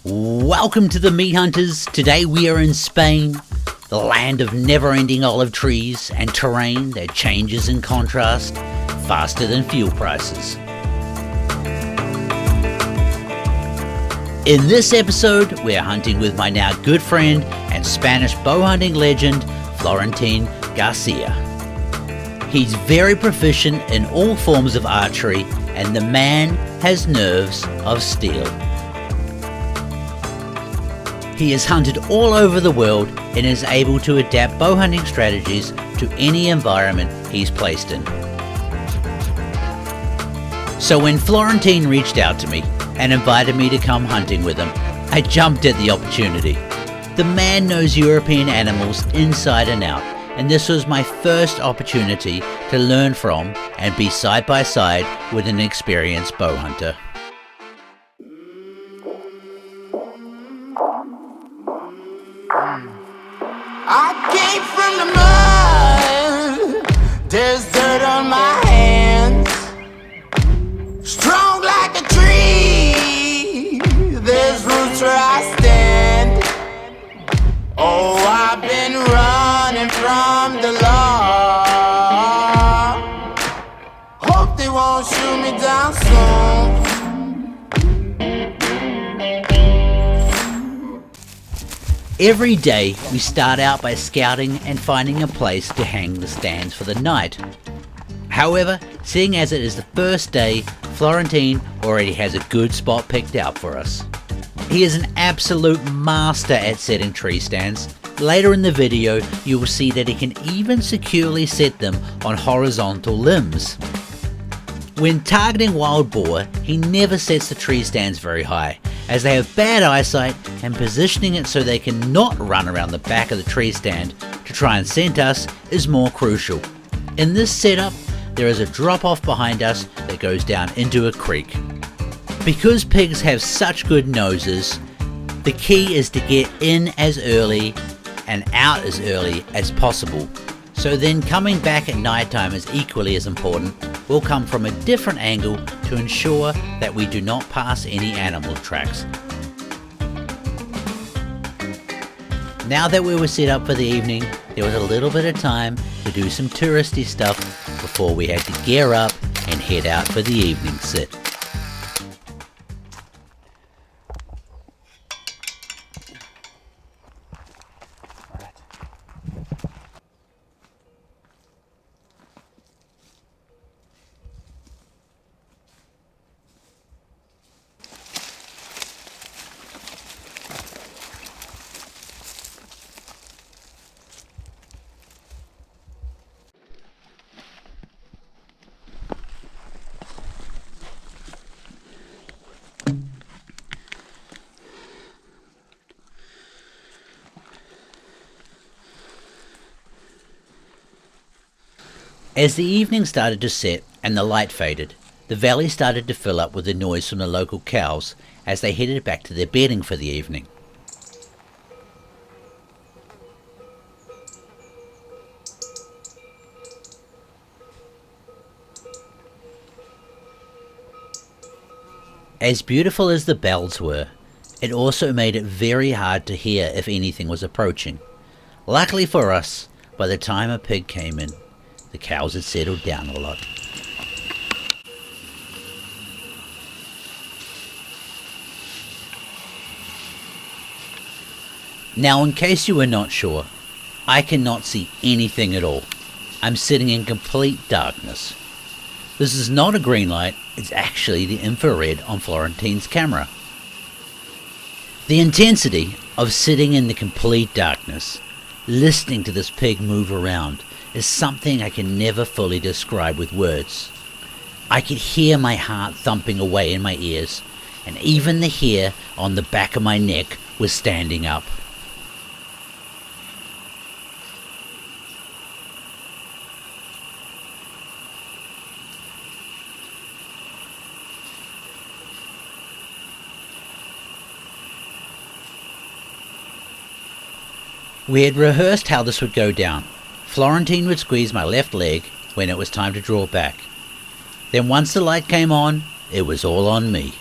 Welcome to the Meat Hunters. Today we are in Spain, the land of never-ending olive trees and terrain that changes in contrast faster than fuel prices. In this episode, we are hunting with my now good friend and Spanish bow hunting legend, Florentin Garcia. He's very proficient in all forms of archery, and the man has nerves of steel. He has hunted all over the world and is able to adapt bow hunting strategies to any environment he's placed in. So when Florentin reached out to me and invited me to come hunting with him, I jumped at the opportunity. The man knows European animals inside and out, and this was my first opportunity to learn from and be side by side with an experienced bow hunter. I came from the mud, there's dirt on my hands. Strong like a tree, there's roots where I stand. Oh, I've been running from the law. Hope they won't shoot me down soon. Every day we start out by scouting and finding a place to hang the stands for the night. However, seeing as it is the first day, Florentin already has a good spot picked out for us. He is an absolute master at setting tree stands. Later in the video, you will see that he can even securely set them on horizontal limbs. When targeting wild boar, he never sets the tree stands very high, as they have bad eyesight, and positioning it so they cannot run around the back of the tree stand to try and scent us is more crucial. In this setup, there is a drop off behind us that goes down into a creek. Because pigs have such good noses, the key is to get in as early and out as early as possible. So then coming back at nighttime is equally as important. We'll come from a different angle to ensure that we do not pass any animal tracks. Now that we were set up for the evening, there was a little bit of time to do some touristy stuff before we had to gear up and head out for the evening sit. As the evening started to set and the light faded, the valley started to fill up with the noise from the local cows as they headed back to their bedding for the evening. As beautiful as the bells were, it also made it very hard to hear if anything was approaching. Luckily for us, by the time a pig came in, the cows had settled down a lot. Now, in case you were not sure, I cannot see anything at all. I'm sitting in complete darkness. This is not a green light, it's actually the infrared on Florentin's camera. The intensity of sitting in the complete darkness, listening to this pig move around, is something I can never fully describe with words. I could hear my heart thumping away in my ears, and even the hair on the back of my neck was standing up. We had rehearsed how this would go down. Florentin would squeeze my left leg when it was time to draw back. Then once the light came on, it was all on me.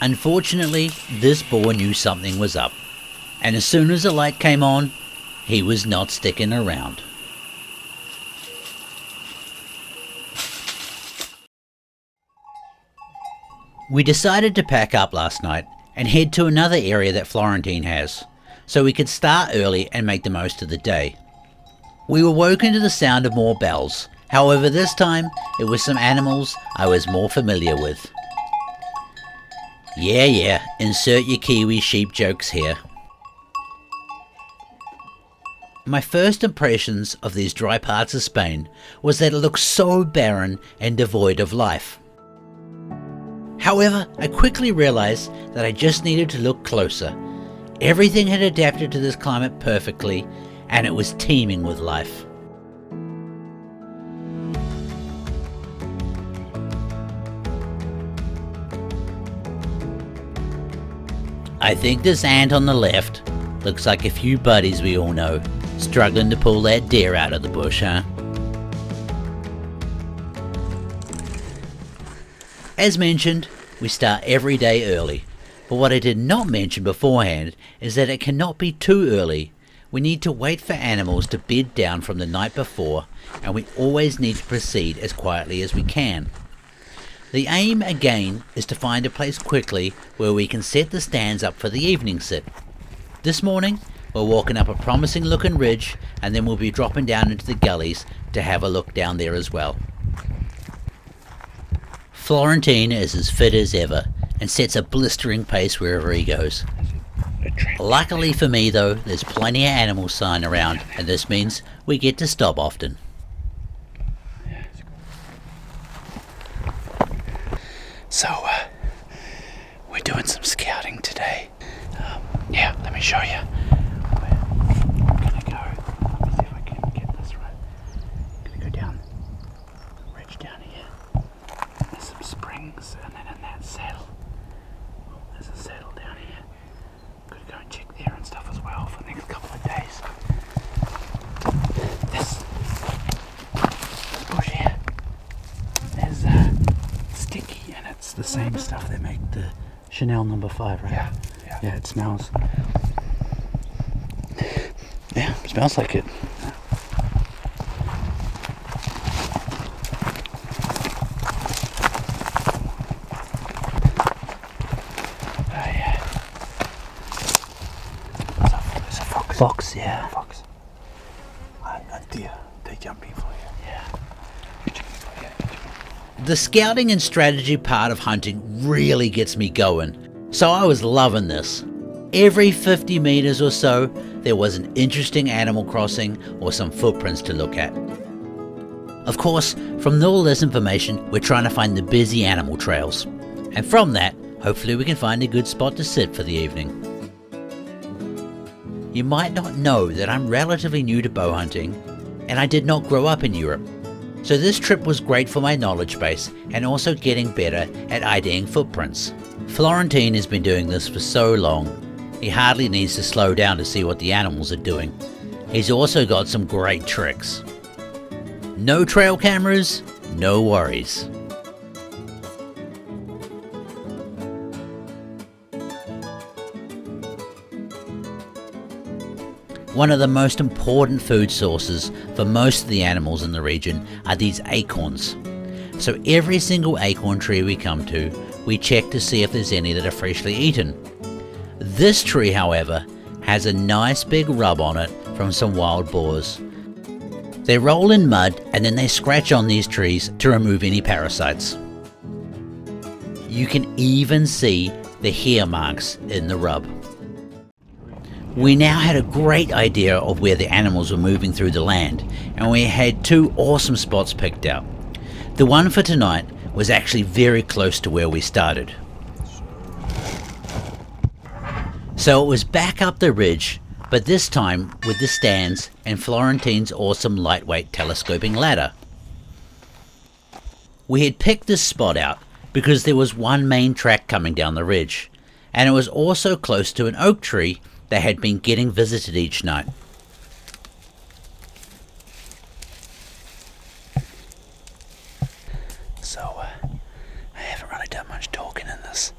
Unfortunately, this boar knew something was up, and as soon as the light came on, he was not sticking around. We decided to pack up last night and head to another area that Florentin has, so we could start early and make the most of the day. We were woken to the sound of more bells, however this time it was some animals I was more familiar with. Yeah, insert your Kiwi sheep jokes here. My first impressions of these dry parts of Spain was that it looked so barren and devoid of life. However, I quickly realized that I just needed to look closer. Everything had adapted to this climate perfectly, and it was teeming with life. I think this ant on the left looks like a few buddies we all know, struggling to pull that deer out of the bush, huh? As mentioned, we start every day early, but what I did not mention beforehand is that it cannot be too early. We need to wait for animals to bed down from the night before, and we always need to proceed as quietly as we can. The aim again is to find a place quickly where we can set the stands up for the evening sit. This morning we're walking up a promising looking ridge, and then we'll be dropping down into the gullies to have a look down there as well. Florentin is as fit as ever and sets a blistering pace wherever he goes. Luckily for me though, there's plenty of animal sign around, and this means we get to stop often. So, we're doing some scouting today. Yeah, let me show you. We're gonna go, let me see if I can get this right. Gonna go down the ridge down here. There's some springs, and then in that saddle, there's a saddle down here. Gonna go and check there and stuff as well for the next couple of days. This bush here, there's sticky, and it's the same stuff that make the Chanel No. 5, right? Yeah, it smells. Yeah, it smells like it. Oh yeah. There's a fox. Fox, yeah. Fox. A deer. They're jumping for you. Yeah. The scouting and strategy part of hunting really gets me going, so I was loving this. Every 50 meters or so, there was an interesting animal crossing or some footprints to look at. Of course, from all this information, we're trying to find the busy animal trails. And from that, hopefully we can find a good spot to sit for the evening. You might not know that I'm relatively new to bow hunting, and I did not grow up in Europe. So this trip was great for my knowledge base and also getting better at IDing footprints. Florentin has been doing this for so long, he hardly needs to slow down to see what the animals are doing. He's also got some great tricks. No trail cameras, no worries. One of the most important food sources for most of the animals in the region are these acorns. So every single acorn tree we come to, we check to see if there's any that are freshly eaten. This tree, however, has a nice big rub on it from some wild boars. They roll in mud and then they scratch on these trees to remove any parasites. You can even see the hair marks in the rub. We now had a great idea of where the animals were moving through the land, and we had two awesome spots picked out. The one for tonight was actually very close to where we started. So it was back up the ridge, but this time with the stands and Florentin's awesome lightweight telescoping ladder. We had picked this spot out because there was one main track coming down the ridge, and it was also close to an oak tree that had been getting visited each night. So, I haven't really done much talking in this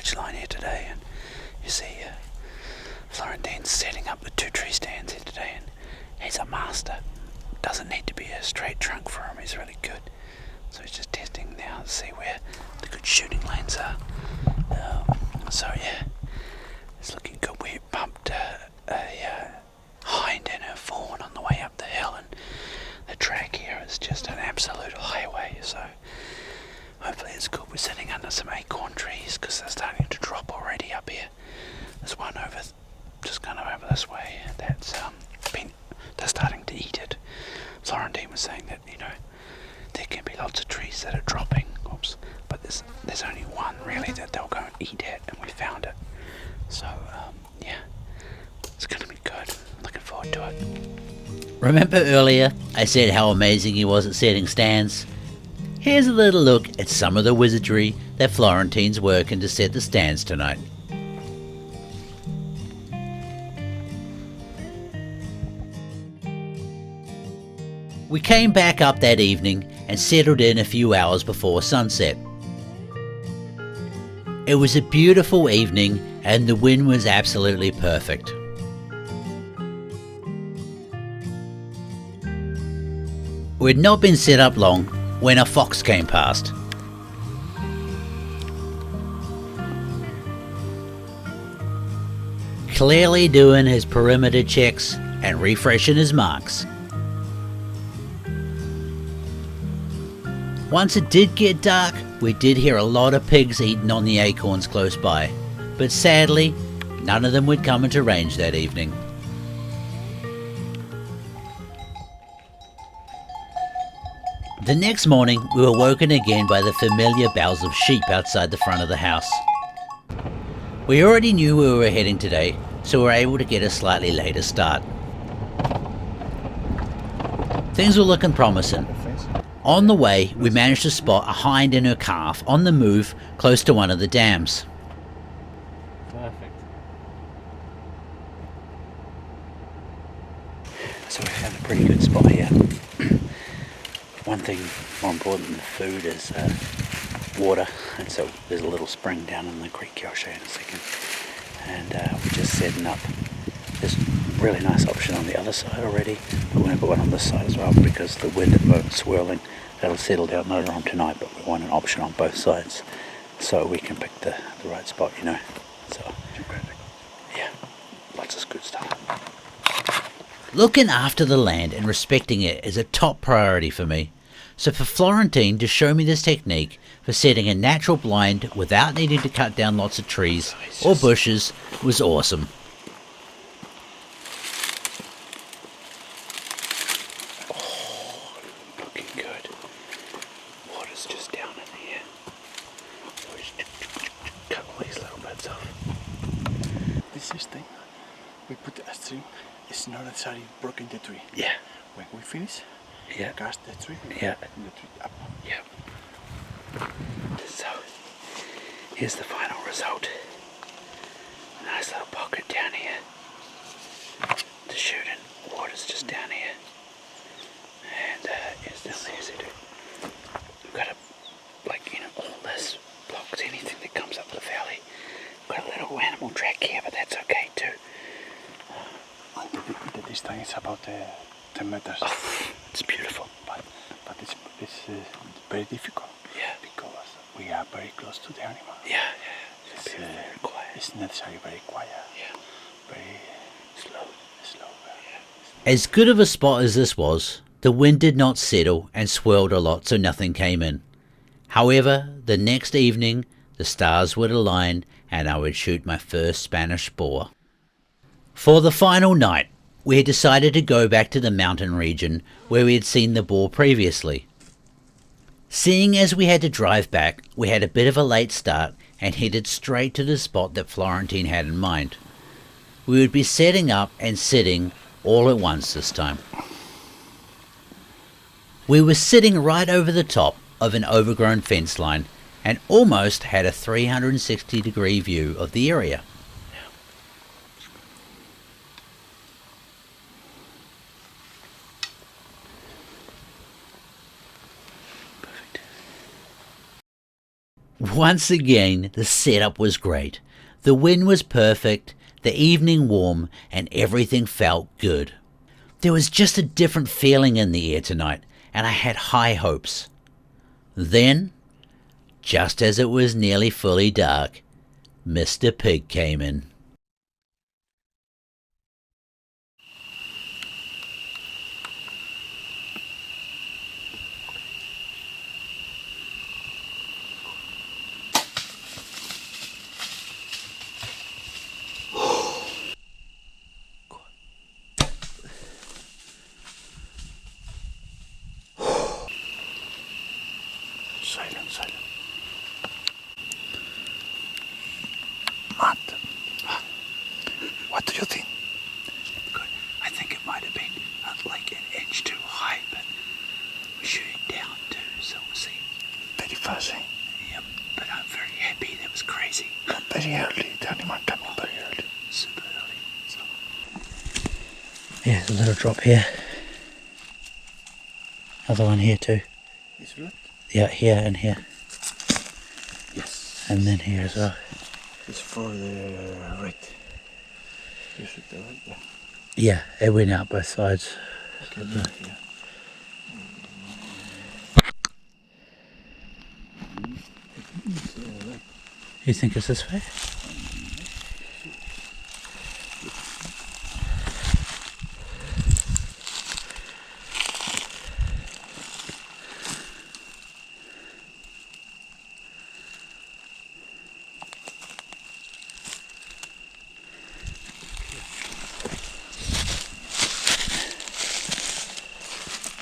approach line here today, and you see Florentin's setting up the 2 tree stands here today, and he's a master. Doesn't need to be a straight trunk for him, he's really good. So he's just testing now to see where the good shooting lanes are. So yeah, it's looking good. We bumped a hind and a fawn on the way up the hill, and the track here is just an absolute highway, so hopefully it's good. We're sitting under some acorn trees because they're starting to drop already up here. There's one over, just kind of over this way, that's they're starting to eat it. Florentin was saying that, there can be lots of trees that are dropping, but there's only one really that they'll go and eat it, and we found it. So yeah, it's going to be good. Looking forward to it. Remember earlier I said how amazing he was at setting stands? Here's a little look at some of the wizardry that Florentin's working to set the stands tonight. We came back up that evening and settled in a few hours before sunset. It was a beautiful evening and the wind was absolutely perfect. We'd not been set up long when a fox came past. Clearly doing his perimeter checks and refreshing his marks. Once it did get dark, we did hear a lot of pigs eating on the acorns close by, but sadly, none of them would come into range that evening. The next morning, we were woken again by the familiar bells of sheep outside the front of the house. We already knew where we were heading today, so we were able to get a slightly later start. Things were looking promising. On the way, we managed to spot a hind and her calf on the move close to one of the dams. Perfect. So we found a pretty good spot here. One thing more important than food is water, and so there's a little spring down in the creek here, I'll show you in a second. And we're just setting up this really nice option on the other side already. We're going to put one on this side as well because the wind at the moment is swirling. That'll settle down later on tonight, but we want an option on both sides so we can pick the right spot, So, yeah, lots of good stuff. Looking after the land and respecting it is a top priority for me. So for Florentin to show me this technique for setting a natural blind without needing to cut down lots of trees or bushes was awesome. Looking good. Water's just down in here. So we just cut all these little bits off. This system, we put a stream, it's not necessarily broken the tree. Yeah. When we finish, Yeah. cast the tree, Yeah. and the tree up. Yeah. So, here's the final result. Nice little pocket down here to shoot in. Water's just down here. And it's down there, so we've got all this blocks anything that comes up the valley. Got a little animal track here, but that's okay too. And the distance is about 10 meters. Oh, it's beautiful. But it's very difficult. Yeah. Because we are very close to the animal. Yeah, yeah. It's It's, very quiet. It's necessary very quiet. Yeah. Very Slow. slow. As good of a spot as this was, the wind did not settle and swirled a lot so nothing came in. However, the next evening, the stars would align and I would shoot my first Spanish boar. For the final night, we had decided to go back to the mountain region where we had seen the boar previously. Seeing as we had to drive back, we had a bit of a late start and headed straight to the spot that Florentin had in mind. We would be setting up and sitting all at once this time. We were sitting right over the top of an overgrown fence line and almost had a 360-degree view of the area. Once again, the setup was great. The wind was perfect, the evening warm, and everything felt good. There was just a different feeling in the air tonight, and I had high hopes. Then, just as it was nearly fully dark, Mr. Pig came in. Silent, silent. Matt, what do you think? Good. I think it might have been like an inch too high, but we're shooting down too, so we'll see. Very fast, eh? Yep, but I'm very happy. That was crazy. Very early. The animal coming very early. Super early. So. Yeah, there's a little drop here. Another one here too. Is it? Yeah, here and here. Yes. And then here as well. It's for the right. You shoot the right there. Yeah, it went out both sides. Okay, yeah. You think it's this way?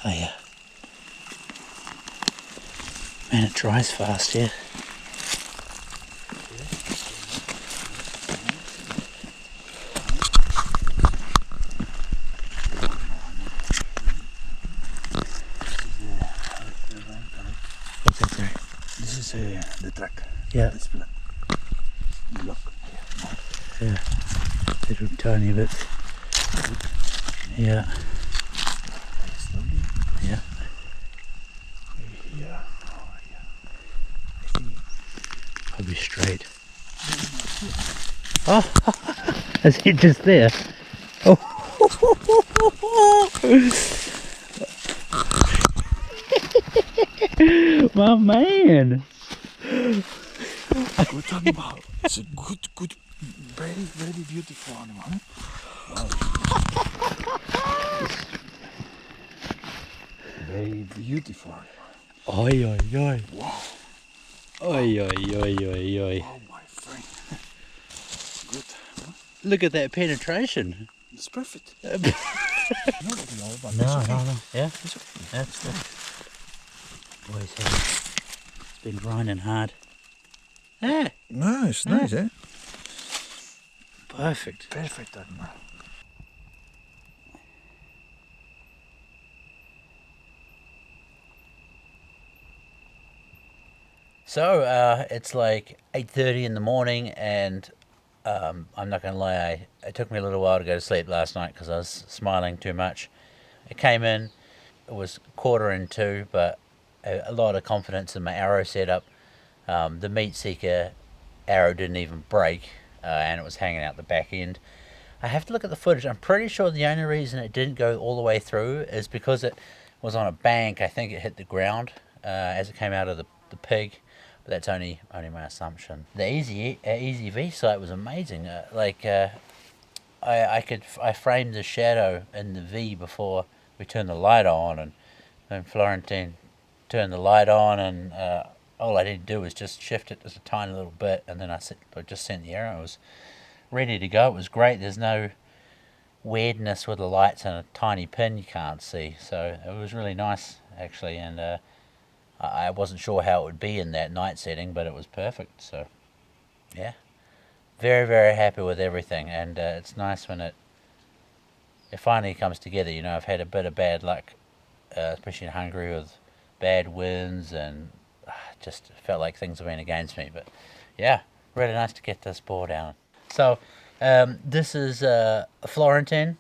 Oh yeah. Man, it dries fast, yeah. What's that there? This is the track. Yeah. This block. Yeah. Little tiny bit. Yeah. Slowly. Yeah. Here. Oh, yeah. I think Probably straight. Oh, is it just there? Oh. My man. good animal. It's a good, very, very beautiful animal. Eh? Wow. Very beautiful animal. Oi, oi, oi. Wow. Oi, oi, oi, oi, oi. Oh, my friend. Good. Huh? Look at that penetration. It's perfect. No, But it's okay. no. Yeah, It's okay. that's good. Always have. It's been grinding hard. Yeah, Nice, nice, eh? perfect. Perfect animal. So it's like 8:30 in the morning, and I'm not going to lie, it took me a little while to go to sleep last night because I was smiling too much. It came in, it was 1:45, but a lot of confidence in my arrow setup. The meat seeker arrow didn't even break, and it was hanging out the back end. I have to look at the footage. I'm pretty sure the only reason it didn't go all the way through is because it was on a bank. I think it hit the ground as it came out of the pig. But that's only my assumption. The easy V sight was amazing. I framed the shadow in the V before we turned the light on, and then Florentin turned the light on, and all I did do was just shift it just a tiny little bit, and then I just sent the arrow. It was ready to go. It was great. There's no weirdness with the lights and a tiny pin you can't see, so it was really nice actually, and I wasn't sure how it would be in that night setting, but it was perfect. So, yeah, very, very happy with everything, and it's nice when it finally comes together. You know, I've had a bit of bad luck, especially in Hungary with bad winds, and just felt like things have been against me. But yeah, really nice to get this boar down. So this is Florentin,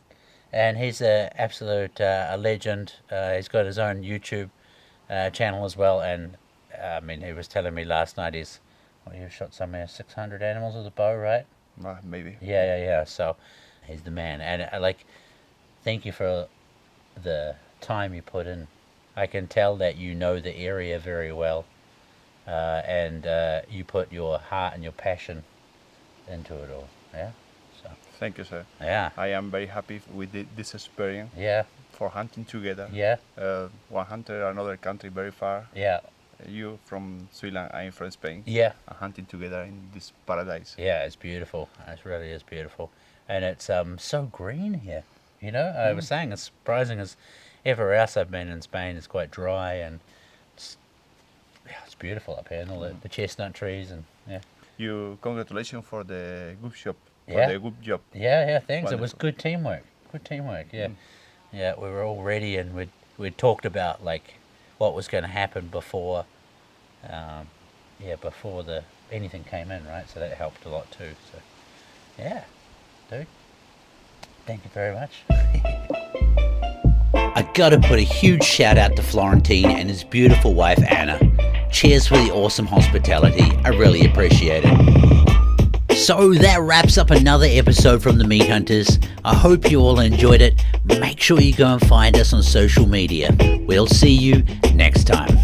and he's an absolute a legend. He's got his own YouTube channel as well, and I mean, he was telling me last night he's Well, you've shot somewhere 600 animals with a bow, right? Maybe. Yeah. So he's the man, and I like. Thank you for the time you put in. I can tell that you know the area very well, and you put your heart and your passion into it all. Yeah. So. Thank you, sir. Yeah. I am very happy with this experience. Yeah. For hunting together. Yeah. One hunter, another country very far. Yeah. You from Switzerland, I'm from Spain. Yeah. Hunting together in this paradise. Yeah, it's beautiful. It really is beautiful, and it's so green here. You know, I was saying it's surprising as everywhere else I've been in Spain. It's quite dry, and it's beautiful up here, and all the chestnut trees, and You congratulations for the good shop. Yeah. For the good job. Yeah. Thanks. It was Wonderful. good teamwork. Good teamwork. Yeah. Yeah, we were all ready, and we'd talked about like what was going to happen before, before anything came in, right? So that helped a lot too. So, yeah, dude, thank you very much. I gotta put a huge shout out to Florentin and his beautiful wife Anna. Cheers for the awesome hospitality. I really appreciate it. So that wraps up another episode from the Meat Hunters. I hope you all enjoyed it. Make sure you go and find us on social media. We'll see you next time.